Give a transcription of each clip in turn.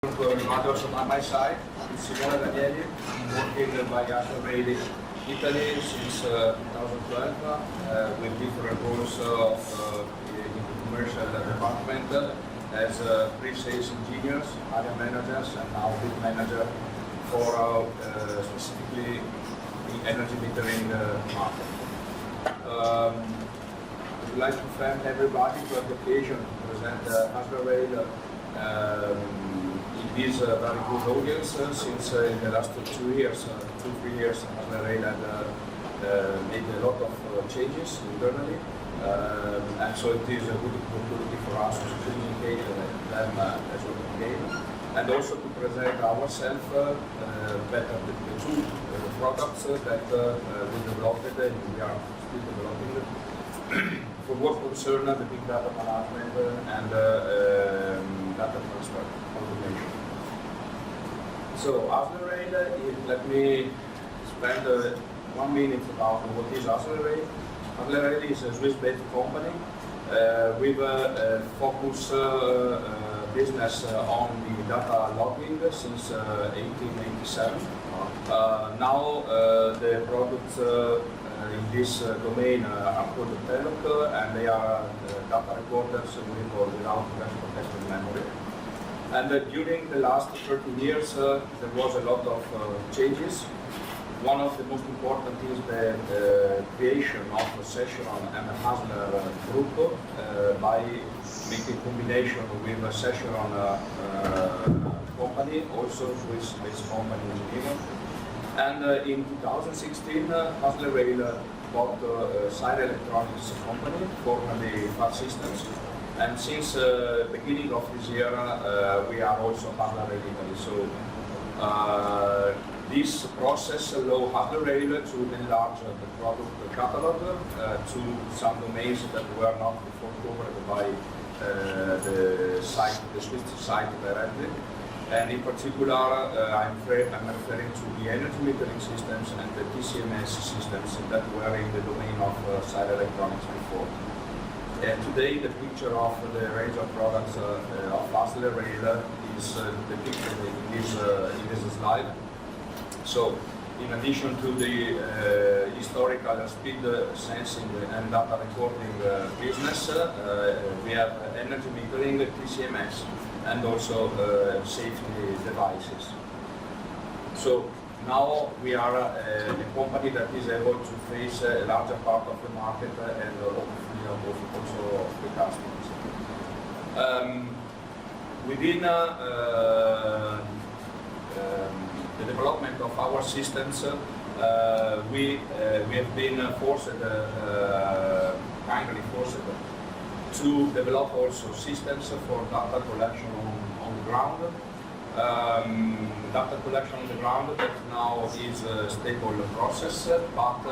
Also on my side, it's Simone Danieli. I'm working by railways Italy since 2012 with different roles in the commercial department as pre-sales engineers, area managers, and now big manager for specifically the energy metering market. I would like to thank everybody for the occasion to present rail in this very good audience since in the last 2 years, 2-3 years, rail had made a lot of changes internally, and so it is a good opportunity for us to communicate them as well again, and also to present ourselves better the two products that we developed and we are still developing for what concern the big data management and data transfer automation. So rail, let me spend 1 minute about what is rail. Rail is a Swiss-based company with a focus business on the data logging since 1887. Now the products in this domain are called Telok, and they are data recorders with or without protected memory. And during the last 30 years, there was a lot of changes. One of the most important is the creation of a session and a Hasler group by making combination with a session company, also Swiss-based company in Geneva. And in 2016, Hasler Rail bought Sire Electronics company, formerly Far Systems. And since the beginning of this year, we are also Hasler Rail Italy. So this process allows Hasler Rail to enlarge the product catalog to some domains that were not before covered by the Swiss site directly. And in particular, I'm referring to the energy metering systems and the TCMS systems that were in the domain of Sire Electronics before. Today, the picture of the range of products of Hasler Rail is depicted in this slide. So, in addition to the historical speed sensing and data recording business, we have energy metering, TCMS, and also safety devices. So now we are a company that is able to face a larger part of the market and hopefully also of the customers. Within the development of our systems, we have been kindly forced to develop also systems for data collection on the ground. Data collection on the ground that now is a stable process, but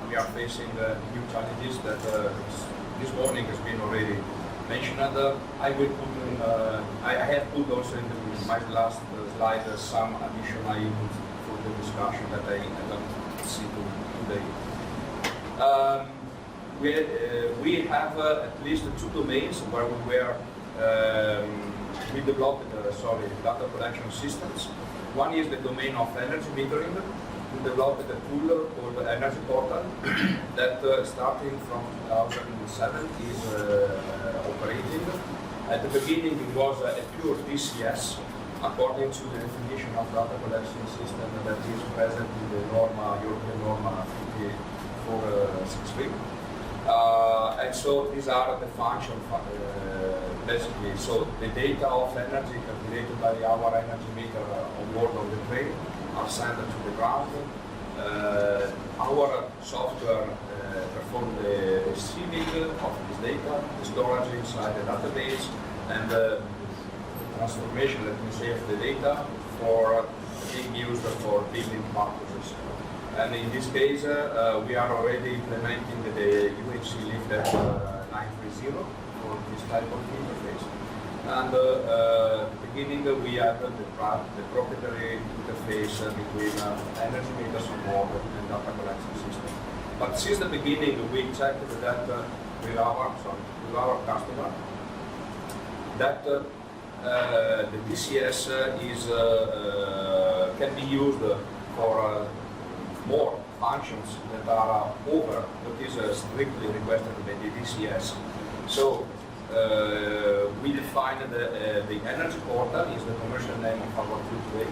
we are facing new challenges that this morning has been already mentioned. I will put I have put also in my last slide some additional input for the discussion that I don't see today. We have at least 2 domains where we developed data collection systems. One is the domain of energy metering. We developed a tool called Energy Portal that starting from 2007 is operating. At the beginning it was a pure DCS according to the definition of data collection system that is present in the European norma 5463. And so these are the functions, basically. So the data of energy calculated by our energy meter on board of the train are sent to the ground. Our software performs the receiving of this data, the storage inside the database, and the transformation, let me say, of the data for being used for building purposes. And in this case, we are already implementing the UHC leaflet 930 for this type of interface. And at the beginning, we had the proprietary interface between energy meters on board and data collection system. But since the beginning, we checked that with our customer, that the DCS can be used for more functions that are over what is strictly requested by the DCS. So we defined the energy portal is the commercial name of our tool today.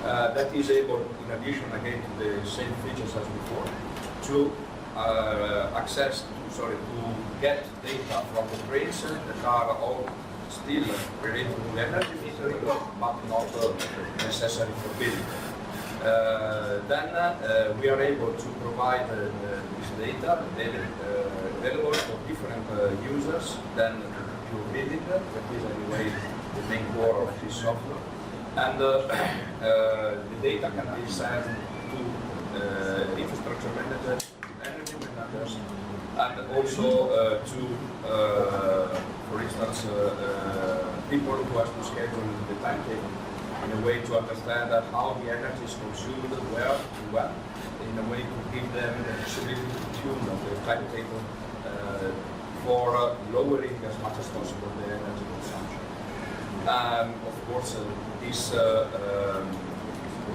That is able, in addition again to the same features as before, to get data from the trains that are all still related to the energy metering, but not necessary for billing. Then we are able to provide this data available for different users than pure billing, that is anyway the main core of this software. And the data can be sent to infrastructure managers, energy managers, and also to, for instance, people who have to schedule the timetable in a way to understand how the energy is consumed, where and when, in a way to give them the possibility to tune the timetable for lowering as much as possible the energy consumption. Of course, this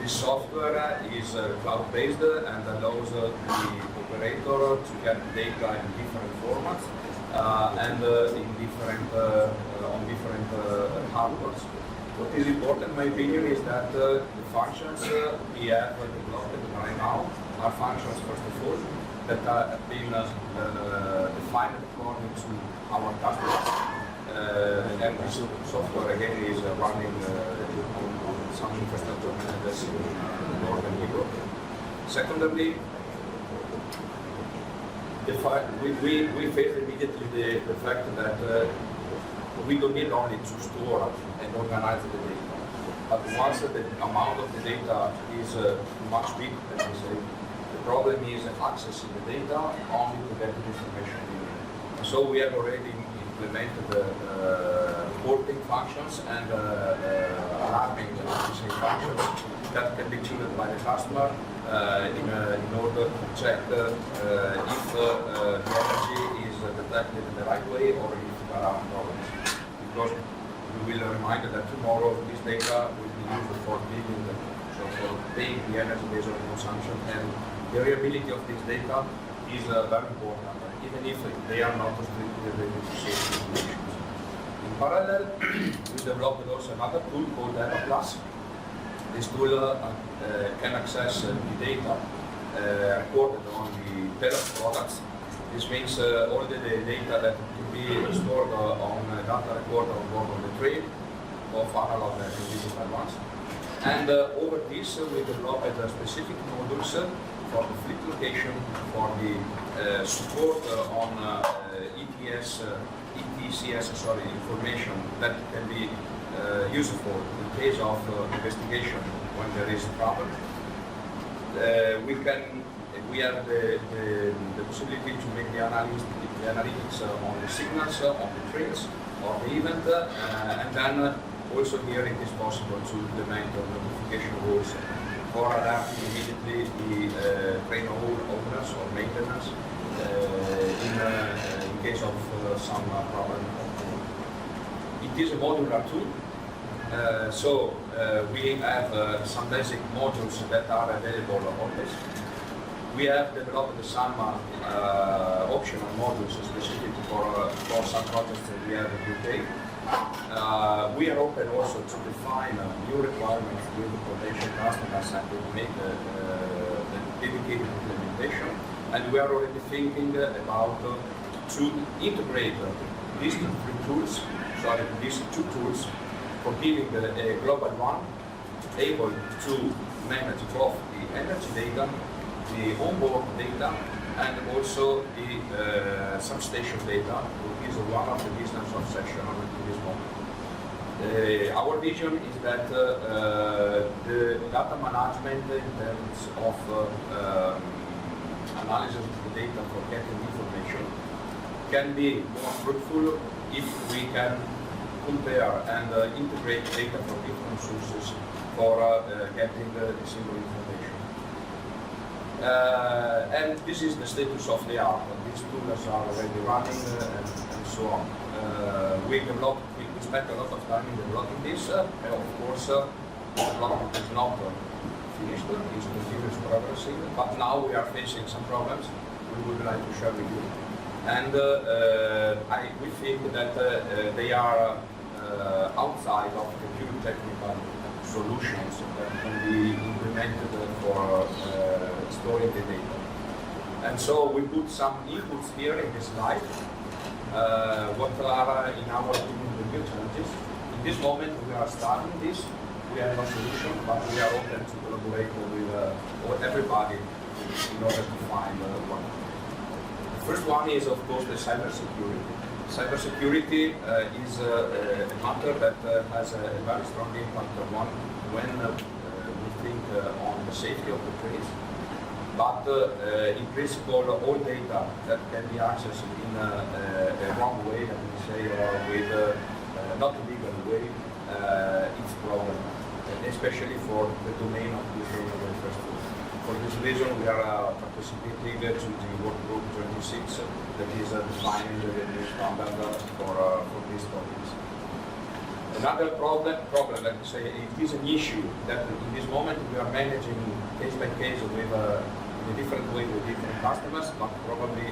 software is cloud-based and allows the operator to get data in different formats and on different hardwares. What is important, in my opinion, is that the functions we have developed right now are functions, first of all, that have been defined according to our customers. And this software again is running on some infrastructure managers in Northern Europe. Secondly, we face immediately the fact that we don't need only to store and organize the data, but once the amount of the data is much bigger, let me say, the problem is accessing the data only to get the information we need. So we have already implemented reporting functions and alarming functions that can be tuned by the customer in order to check if the energy is detected in the right way or if there are problems. Because we will remind that tomorrow this data will be used for billing, so for paying the energy based on consumption, and the reliability of this data is very important, even if they are not strictly related to safety conditions. In parallel, we developed also another tool called Data Plus. This tool can access the data recorded on the Telos products. This means all the data that can be stored on a data recorder on board of the train, both analog and digital ones. And over this, we developed specific modules for the fleet location, for the support on ETCS information that can be useful in case of investigation when there is trouble. We have the possibility to make the analytics on the signals, on the trains, or the event, and then also here it is possible to implement notification rules for alerting immediately the train owners or maintenance in case of some problem. It is a modular tool, so we have some basic modules that are available always. We have developed some optional modules specific for some projects that we have in UK. We are open also to define new requirements with the potential customers and to make the dedicated implementation. And we are already thinking about to integrate these two tools for giving a global one able to manage both the energy data, the onboard data, and also the substation data, which is one of the business obsession in this moment. Our vision is that the data management in terms of analysis of the data for getting information can be more fruitful if we can compare and integrate data from different sources for getting the single information. And this is the status of the art. These tools are already running and so on. We spent a lot of time in developing this, and of course, the development is not finished, it's continuous progressing, but now we are facing some problems we would like to share with you. And we think that they are outside of the pure technical solutions that can be implemented for storing the data. And so we put some inputs here in this slide. What are, in our opinion, the new challenges? In this moment, we are starting this. We have no solution, but we are open to collaborate with everybody in order to find one. The first one is, of course, the cybersecurity. Cybersecurity is a matter that has a very strong impact on when we think on the safety of the trains. But in principle, all data that can be accessed in a wrong way, let me say, or with not a legal way, it's a problem, especially for the domain of the data first. For this reason, we are participating to the work group 26 that is defining the new standard for these topics. Another problem, let me say, it is an issue that in this moment we are managing case by case with in a different way with different customers, but probably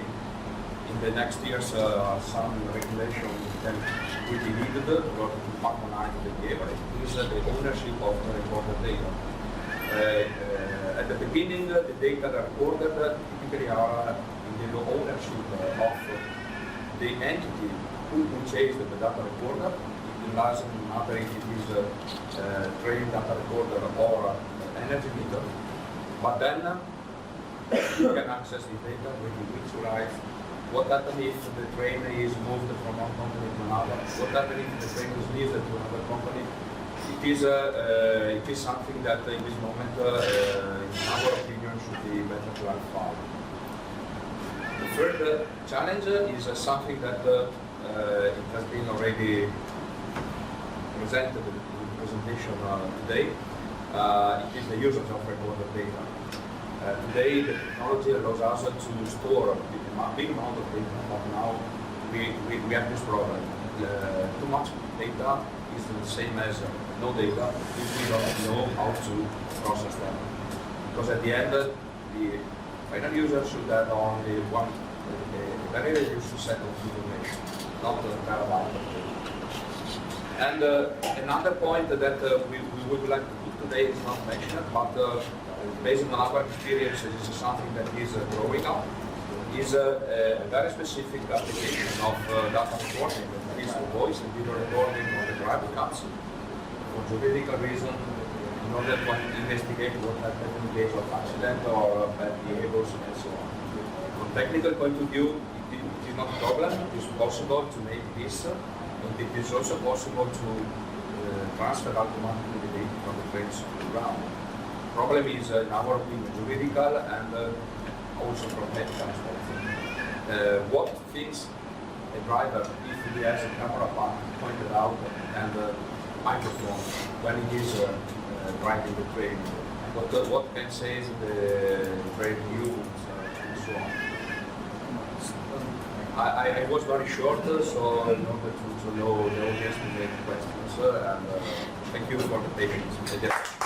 in the next years some regulation will be needed to harmonize the behavior. It is the ownership of the recorded data. At the beginning, the data recorded typically are in the ownership of the entity who purchased the data recorder. It doesn't matter if it is a train data recorder or energy meter. But then you can access the data with which rights. What happens if the train is moved from one company to another? What happens if the train is leased to another company? It is something that in this moment, in our opinion, should be better clarified. The third challenge is something that it has been already presented in the presentation today. It is the usage of recorded data. Today, the technology allows us to store a big amount of data, but now we have this problem. Too much data is the same as no data if we don't know how to process them. Because at the end, the final user should have only a very reduced set of information, not a terabyte of data. And another point that we would like to put today is not mentioned, but based on our experience, this is something that is growing up, is a very specific application of data recording, that is the voice and video recording of the driver cuts for juridical reason, in order to investigate what happened in case of accident or bad behaviors and so on. From technical point of view, it is not a problem. It is possible to make this, and it is also possible to transfer automatically the data from the trains to the ground. The problem is, in our opinion, juridical and also from medical perspective. What thinks a driver if he has a camera pointed out and a microphone when he is driving the train? What can say the train news and so on? I was very short, so in order to know the audience to make questions, and thank you for the patience.